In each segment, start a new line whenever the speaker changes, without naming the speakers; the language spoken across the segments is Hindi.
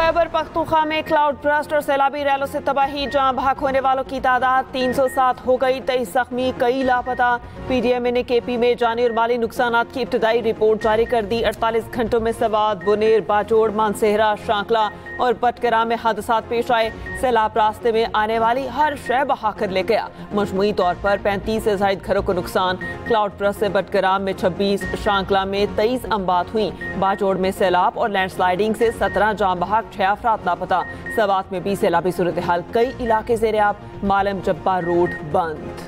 खैबर पख्तूनख्वा में क्लाउड बर्स्ट और सैलाबी रैलों से तबाही, जहां बहक होने वालों की तादाद 307 हो गई, 23 जख्मी, कई लापता। पीडीएमए ने केपी में जानी और माली नुकसान की इब्तदाई रिपोर्ट जारी कर दी। 48 घंटों में सवात, बुनेर, बाजोड़, मानसेहरा, शांकला और बटकरा में हादसा पेश आए। सैलाब रास्ते में आने वाली हर शय बहा कर ले गया। मजमूई तौर पर 35 से ज्यादा घरों को नुकसान। क्लाउड बर्स्ट से बटकरा में 26, शांकला में 23 अमवात हुई। बाजोड़ में सैलाब और लैंडस्लाइडिंग से 17 जान बहक, 6 अफराद लापता। सवात में भी सैलाबी सूरत हाल, कई इलाके ज़ेर-ए-आब। मालम जब्बार रोड बंद।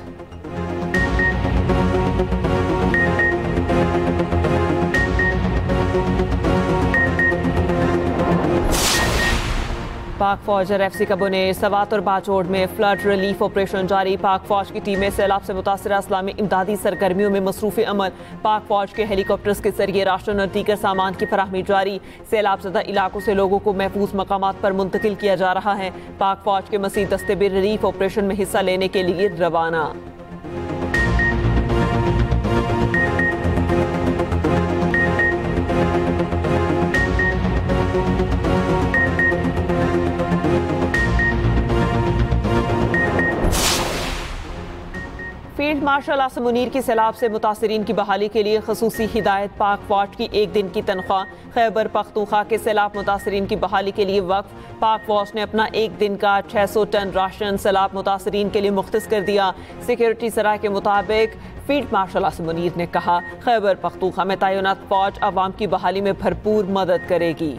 पाक फौज RFC का बुनेर, सवात और बाजोड़ में फ्लड रिलीफ ऑपरेशन जारी। पाक फौज की टीमें सैलाब से मुतासर अजला में इमदादी सरगर्मियों में मसरूफ अमल। पाक फौज के हेलीकॉप्टर्स के जरिए राशन और दीगर सामान की फराहमी जारी। सैलाब ज़दा इलाकों से लोगों को महफूज मकामात पर मुंतकिल किया जा रहा है। पाक फौज के मज़ीद दस्ते भी रिलीफ ऑपरेशन में हिस्सा लेने के लिए रवाना। फील्ड मार्शल आसिम मुनीर की सैलाब से मुतासरीन की बहाली के लिए खसूसी हिदायत। पाक फौज की एक दिन की तनख्वाह। खैबर पख्तूनख्वा के सैलाब मुतासरीन की बहाली के लिए वक्फ। पाक फौज ने अपना एक दिन का 600 टन राशन सैलाब मुतासरीन के लिए मुख्तस कर दिया। सिक्योरिटी सराय के मुताबिक फील्ड मार्शल आसिम मुनीर ने कहा, खैबर पख्तूनख्वा में तैनात फौज अवाम की बहाली में भरपूर मदद करेगी।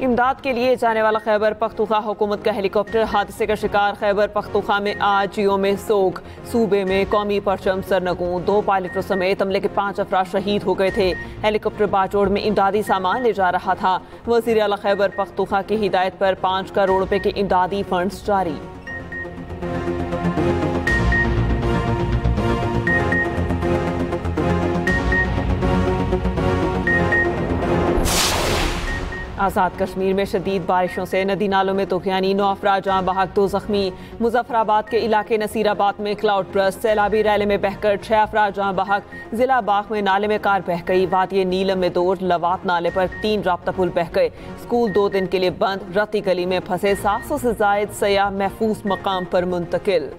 इमदाद के लिए जाने वाला खैबर पख्तूनख्वा हुकूमत का हेलीकॉप्टर हादसे का शिकार। खैबर पख्तूनख्वा में आज यौम सोग। सूबे में कौमी परचम सरनगू। 2 पायलटों समेत अमले के 5 अफराद शहीद हो गए थे। हेलीकॉप्टर बाजोड़ में इमदादी सामान ले जा रहा था। वज़ीर आला खैबर पख्तूनख्वा की हिदायत पर 5 करोड़ रुपए के इमदादी फंड्स जारी। आज़ाद कश्मीर में शदीद बारिशों से नदी नालों में तूफानी, 9 अफराद जहां बहक, 2 जख्मी। मुजफ्फराबाद के इलाके नसीराबाद में क्लाउड बर्स्ट, सैलाबी रैले में बहकर 6 अफराद जहां बहक। जिला बाग में नाले में कार बह गई। वादिये नीलम में 2, लवात नाले पर 3 राब्ता पुल बह गए। स्कूल 2 दिन के लिए बंद। रती गली में फंसे 700 से जायद सयाह महफूज मकाम पर मुंतकिल।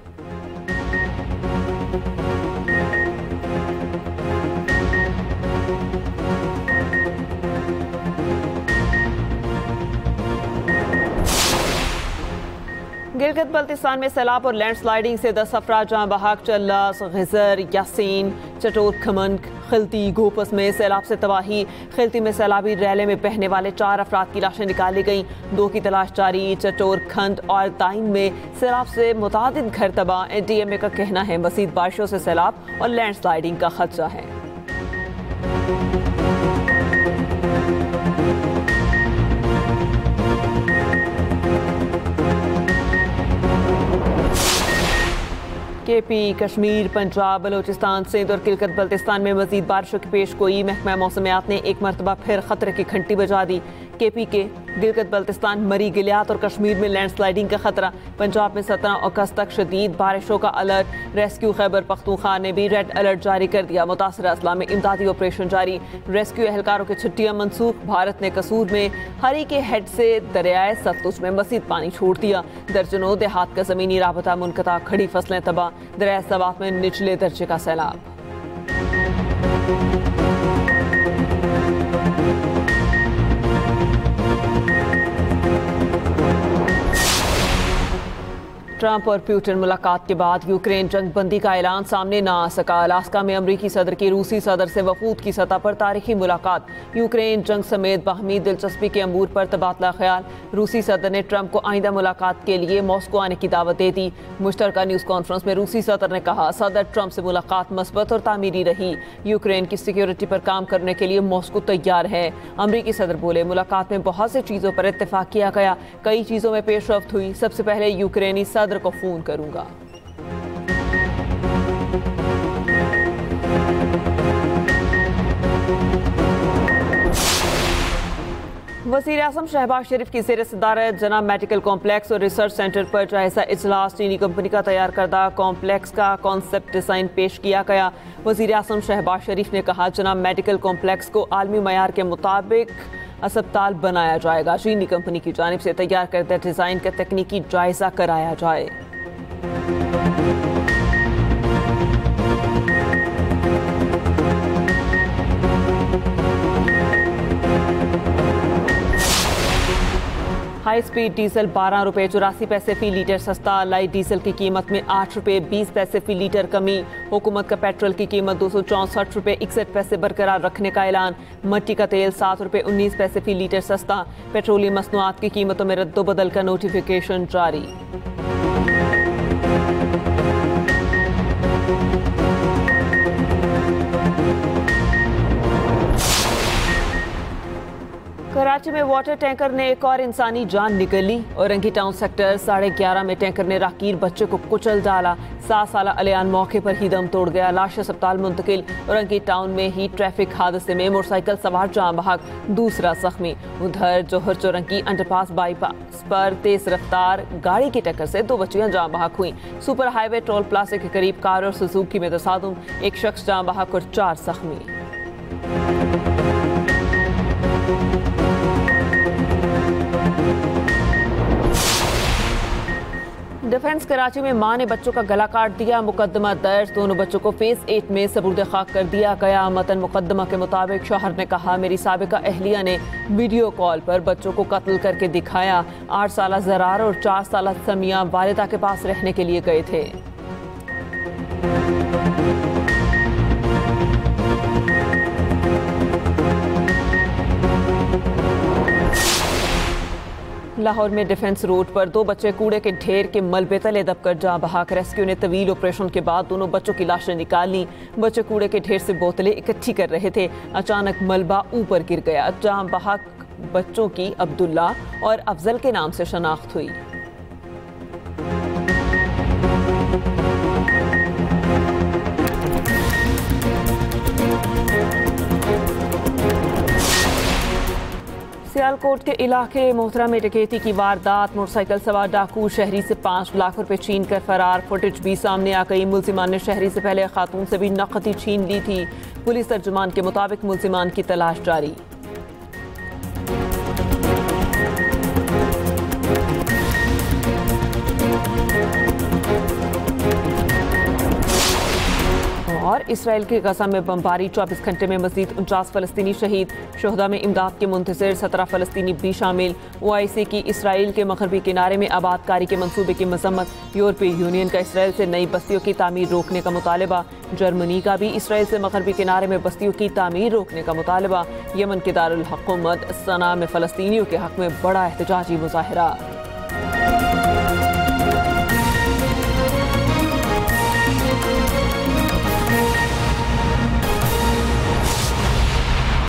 गिलगित बल्तिस्तान में सैलाब और लैंडस्लाइडिंग से 10 अफराद जहां बहक। चल्लास, गिजर, यासीन, चटोर खमन, खिलती, गोपस में सैलाब से तबाही। खिलती में सैलाबी रैले में बहने वाले 4 अफराद की लाशें निकाली गईं। 2 की तलाश जारी। चटोर खंड और ताइन में सैलाब से मुतादिद घर तबाह। NDMA का कहना है मज़ीद बारिशों से सैलाब और लैंडस्लाइडिंग का खदशा है। केपी, कश्मीर, पंजाब, बलोचिस्तान, सिंध और गिलगित बल्तिस्तान में मजीद बारिशों की पेश गोई। महकमा मौसमियात ने एक मरतबा फिर खतरे की घंटी बजा दी। केपी के गिलगित बल्तिस्तान, मरी, गिलियात और कश्मीर में लैंडस्लाइडिंग का खतरा। पंजाब में 17 अगस्त तक शदीद बारिशों का अलर्ट। रेस्क्यू खैबर पख्तूनख्वा ने भी रेड अलर्ट जारी कर दिया। मुतासर अजला में इमदादी ऑपरेशन जारी। रेस्क्यू एहलकारों की छुट्टियां मनसूख। भारत ने कसूर में हरी के हेड से दरियाए सतलुज में मजीद पानी छोड़ दिया। दर्जनों देहात का जमीनी राबता मुनक़ता, खड़ी फसलें तबाह। दरिया सवात में निचले दर्जे का सैलाब। ट्रंप और पुतिन मुलाकात के बाद यूक्रेन जंग बंदी का ऐलान सामने न आ सका। अलास्का में अमरीकी सदर की रूसी सदर से वफूद की सतह पर तारीखी मुलाकात। यूक्रेन जंग समेत बाहमी दिलचस्पी के अमूर पर तबादला ख्याल। रूसी सदर ने ट्रंप को आइंदा मुलाकात के लिए मॉस्को आने की दावत दे दी। मुश्तरका न्यूज़ कॉन्फ्रेंस में रूसी सदर ने कहा, सदर ट्रंप से मुलाकात मस्बत और तामीरी रही। यूक्रेन की सिक्योरिटी पर काम करने के लिए मॉस्को तैयार है। अमरीकी सदर बोले, मुलाकात में बहुत से चीज़ों पर इत्तेफाक किया गया। कई चीज़ों में पेशरफ्त हुई। सबसे पहले यूक्रेनी सदर को फोन करूंगा। वज़ीर आज़म शहबाज शरीफ की ज़ेर सदारत जनाब मेडिकल कॉम्प्लेक्स और रिसर्च सेंटर पर जायजा इजलास। चीनी कंपनी का तैयार करदा कॉम्प्लेक्स का कॉन्सेप्ट डिज़ाइन पेश किया गया। वज़ीर आज़म शहबाज शरीफ ने कहा जनाब मेडिकल कॉम्प्लेक्स को आलमी मयार के मुताबिक अस्पताल बनाया जाएगा। चीनी कंपनी की जानिब से तैयार करदा डिज़ाइन का तकनीकी जायजा कराया जाए। हाई स्पीड डीजल 12 रुपये 84 पैसे फी लीटर सस्ता। लाइट डीजल की कीमत में 8 रुपये 20 पैसे फी लीटर कमी। हुकूमत का पेट्रोल की कीमत 264 रुपये 61 पैसे बरकरार रखने का ऐलान। मट्टी का तेल 7 रुपये 19 पैसे फी लीटर सस्ता। पेट्रोलियम मसनूआत की कीमतों में रद्दोबदल का नोटिफिकेशन जारी। कराची में वाटर टैंकर ने एक और इंसानी जान निकली। औरंगी टाउन सेक्टर 11:30 में टैंकर ने राकीर बच्चे को कुचल डाला। 7 साल अलियान मौके पर ही दम तोड़ गया। लाश अस्पताल मुंतकिल। औरंगी टाउन में ही ट्रैफिक हादसे में मोटरसाइकिल सवार जान बहक, दूसरा जख्मी। उधर जोहर चौरंगी अंडरपास बाईपास पर तेज रफ्तार गाड़ी की टक्कर से 2 बच्चियां जान बहक हुई। सुपर हाईवे टोल प्लाजा के करीब कार और सुजुकी में तसादुम, 1 शख्स जान बहक और 4 जख्मी। डिफेंस कराची में मां ने बच्चों का गला काट दिया। मुकदमा दर्ज। दोनों बच्चों को फेज 8 में सबूत खाक कर दिया गया। मतन मुकदमा के मुताबिक शौहर ने कहा मेरी साबिका अहलिया ने वीडियो कॉल पर बच्चों को कत्ल करके दिखाया। 8 साल जरार और 4 साल समिया वालिदा के पास रहने के लिए गए थे। लाहौर में डिफेंस रोड पर 2 बच्चे कूड़े के ढेर के मलबे तले दबकर जान बहक। रेस्क्यू ने तवील ऑपरेशन के बाद दोनों बच्चों की लाशें निकाल ली। बच्चे कूड़े के ढेर से बोतलें इकट्ठी कर रहे थे। अचानक मलबा ऊपर गिर गया। जान बहक बच्चों की अब्दुल्ला और अफजल के नाम से शनाख्त हुई। सियालकोट के इलाके मोहतरा में डकैती की वारदात। मोटरसाइकिल सवार डाकू शहरी से 5 लाख रुपए छीन कर फरार। फुटेज भी सामने आ गई। मुल्जिमान ने शहरी से पहले खातून से भी नकदी छीन ली थी। पुलिस तर्जुमान के मुताबिक मुल्जिमान की तलाश जारी। और इसराइल के गजा में बमबारी। 24 घंटे में मजीद 49 फलस्तीनी शहीद। शोहदा में इमदाद के मुंतज़िर 17 फलस्तीनी भी शामिल। OIC की इसराइल के मगरबी किनारे में आबादकारी के मंसूबे की मजम्मत। यूरोपीय यूनियन का इसराइल से नई बस्तियों की तामीर रोकने का मुतालबा। जर्मनी का भी इसराइल से मगरबी किनारे में बस्तियों की तामीर रोकने का मुतालबा। यमन के दारुल हुकूमत सना में फलस्तीनियों के हक में बड़ा एहतजाजी मुजाहरा।